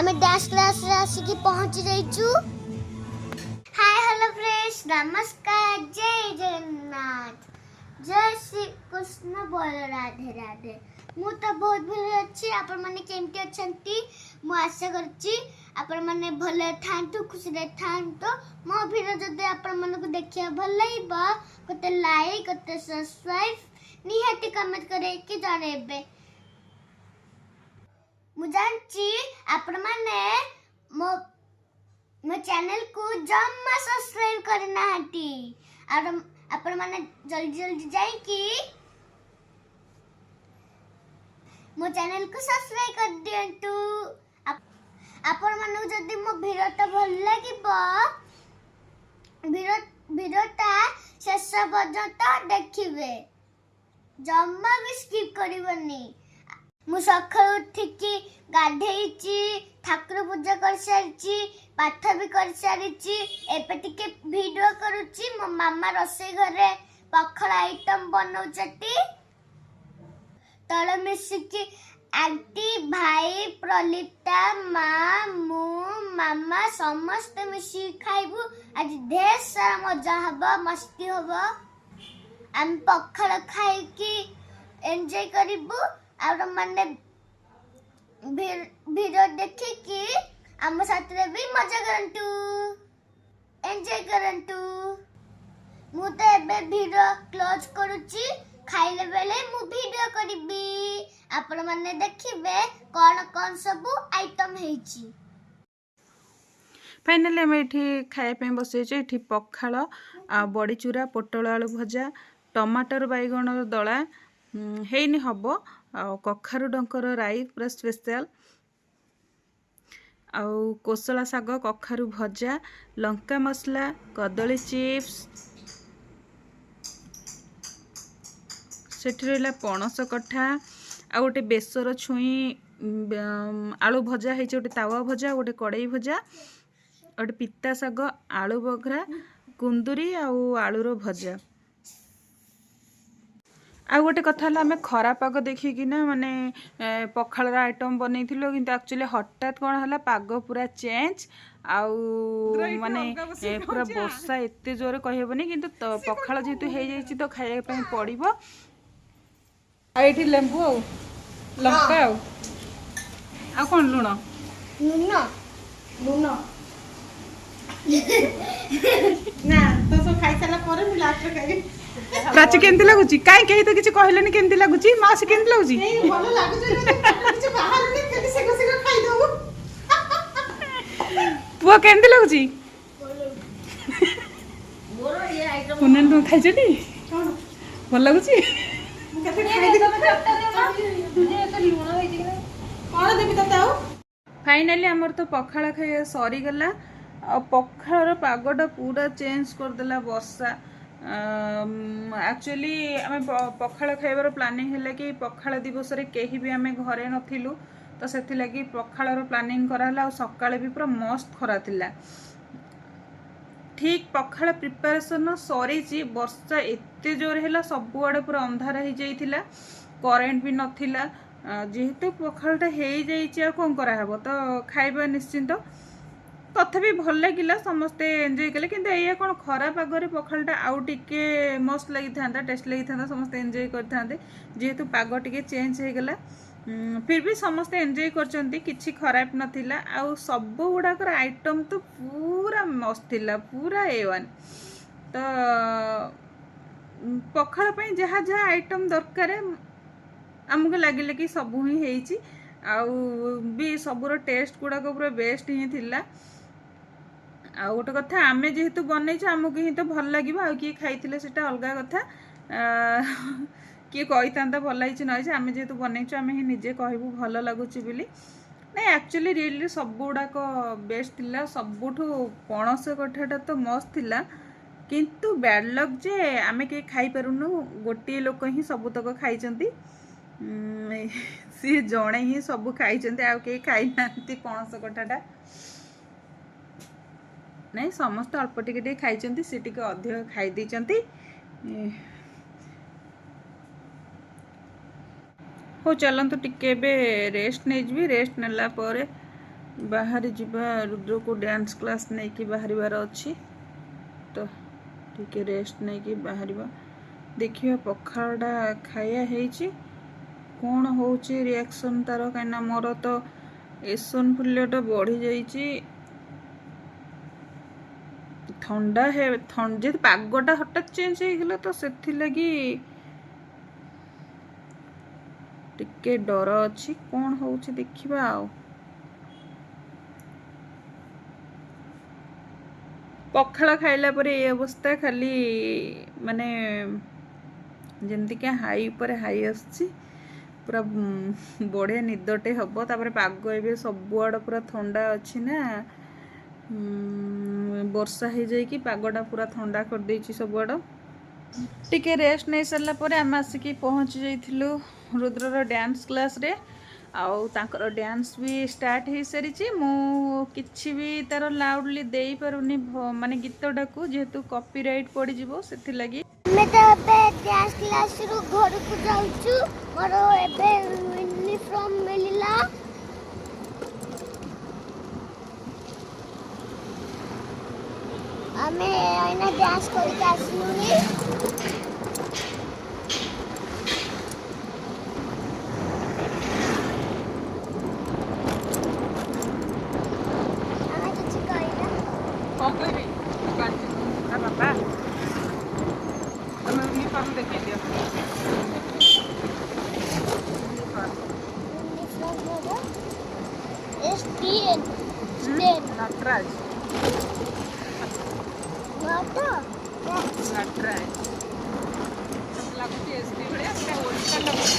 आमे dance class रे आसिकी पहुंच जाइछु। हाय हेलो फ्रेंड्स, नमस्कार, जय जगन्नाथ, जय श्री कृष्ण, बोल राधे राधे। मु तो बहुत भल अच्छी। आपण माने केमती अछंती? मु आशा करची आपण माने भले थांतु, खुशी रे थांतु। मो वीडियो जदि आपण माने को देखिया भल लागिबा कोते लाइक कोते सब्सक्राइब निहाती कमेंट करे कि जणेबे। मु जानची आपण माने मो चैनल को जम्मा सब्सक्राइब करना हटी। और आपण माने जल्दी जल्दी जाई कि मो चैनल को सब्सक्राइब कर दियंतु। आपण माने जदी मो वीडियोटा भल लागिबो वीडियोटा शेष पर्यंत देखिबे, जम्मा भी स्किप करिवनी। मु सकाळु उठिकी गाधेइची, ठाकुर पूजा कर सारिची, पाठ भी कर सारिची। एबे टिके वीडियो करूची। मो मामा रसोई घरे पखड़ आइटम बनौचती। तळे मिसिकी आंटी, भाई, प्रलिप्ता, माँ, मु, मामा समस्त मिसिकी खाइबू। आज ढेर सारा मजा हबो, मस्ती हबो। हम पखड़ खाइकी एंजॉय करिबू। और माने वीडियो देखि कि हम साथ रे भी मजा करंतु, एंजॉय करंतु। मु तो एबे वीडियो क्लोज करूची। खाइले बेले मु वीडियो करिबी। आपण माने देखिबे कोन कोन सब आइटम हेची। फाइनाली आम ये खाया बसईचे। ये पखाड़ आ बड़ी चूरा, पोटल आलू भजा, टमाटर बैगण दला हैनी हम, कखारु डंकर राई पूरा स्पेशल, आउ कोसला साग, कखारु भजा, लंका मसला, कदली चिप्स, सेठी रहा पणस कठा, आ गोटे बेसर छुई आलू भजा है, गोटे तावा भजा, गोटे कड़ई भजा, गोटे पिता साग, आलू बघरा, कुंदुरी आलूर भजा। आ गोटे कथा आम खरा पाग देखिकिना माने पखाड़ आइटम बनई कि एक्चुअली हठात कौन है पाग पूरा चेंज आउ माने पूरा वर्षा एत जोर कहबनी कि पखाड़ जेहेतु हो जाइए तो खाइबा पड़ो। ये लेंबू आ लंका आ कौन लुण लून लून ना तो सब खाई सारा पर मु लास्ट रे खाई। प्राची केमती लगुची? काई कही तो किछि कहलेनी केमती लगुची? मासी केमती लगुची? नहीं भलो लागुची ना, किछ बाहर ने केली से से खाई दो। पुआ केमती लगुची? मोरो ये आइटम पुनन तुम खाइछटी? कोन भल लगुची? मु केते खाई दे चपटा दे मां। ये तो लूण होई जे कोन देबी तते आउ। फाइनाली आमर तो पखाड़ खाइया सरी गला। पखाड़ पागटा पूरा चेंज कर देला वर्षा। एक्चुअली आम पखाड़ खाइबार प्लानिंग है कि पखाड़ दिवस रे केही भी आम घरे नथिलु, तो से लगी पखाड़ प्लानिंग कराला। सकाळे भी पूरा मस्त खरा थिला। ठीक पखाड़ प्रिपरेशन सरी, वर्षा एते जोर है, सबुआड़े पूरा अंधार हो जाइथिला, करेन्ट भी नथिला। जेहेतु पखाड़टा हो जाइए कौन कराहब, तो खाइबा निश्चिंत। तथापि भल लगिला, समस्ते एंजॉय कले। किंतु ये कौन खरा पागरे पखाड़टा आउ टिके मस्त लगी था, टेस्ट लगी था, समस्ते एंजॉय करते। जेहेतु पाग टिके चेंज हो गला, फिर भी समस्ते एंजॉय करचंती, किछि खराब नथिला। आउ सब गुड़ाकर आइटम तो पूरा मस्त थिला, पूरा A1। तो पखाड़ पे जहाँ जहाँ आइटम दरकार आमको लगे कि सबू ही होइछि। आउ भी सबूर टेस्ट गुड़ाक पूरा बेस्ट ही थिला। आ गोटे कथा आम जेहेतु बनईଛୁ आमको ही तो भल लगे, आ किए खाई सेटा अलग कथा। किए कही था भल लगी नई, आम जेहेतु बनईଛୁ आम ही निजे कहबू भल लगुच बोली। नहीं एक्चुअली रियली सब गुड़ाक बेस्ट थिला। सबुठू पणस कठाटा तो मस्त थिला, किंतु बैड लक जे आम के खाई पारुनु। गोटे लोक ही सबुतक खाई, सी जड़े ही सब खाई, आ खाई ना पणस कठाटा। नहीं समस्त अल्प टिके खाई, सी टिके अधिक खाई देइचंती। हो चलतु टिके रेस्ट नहीं, रेस्ट नेला बाहरी जीवा रुद्र को डांस क्लास नहीं कि बाहर अच्छी तो टिके रेस्ट नहीं कि बाहर देखिए पखाड़ा खाया कौन हो रिएक्शन तार कहीं मोर तो एसोनफुलियाटा बढ़ी जाइए ठंडा है जे पागटा हठात चेंज हो तो से लगी टिके डर अच्छी कौन हो देखा आ पखाड़ खाइला पर ये अवस्था खाली माने जमती क्या हाई पर हाई आसी पूरा बढ़िया निदटे हम तापर पाग ए सबुआड़ पूरा ठंडा अच्छी ना वर्षा हो जाए पागटा पूरा ठंडा कर देछि सबुआड़ टिके रेस्ट नहीं सारा पर आम आसिक पहुँची जाइलु रुद्रर डांस क्लास रे आउ तांकर डांस भी स्टार्ट हो सारी मु किछि भी तार लाउडली दे पारुनी माने गीतटा को जेहेतु कॉपीराइट पड़ जीवो सेथि लगी मैं तो एबे डांस क्लास रू घर को जाउछु मोर एबे यूनिफॉर्म मिलिला हमें आइना डांस करके आसलुनी बाबा तुम यूनिफॉर्म देखे दियो एसटीएन स्टेन नटराज वाटर नटराज लगुच एसटी भाया ओडिशा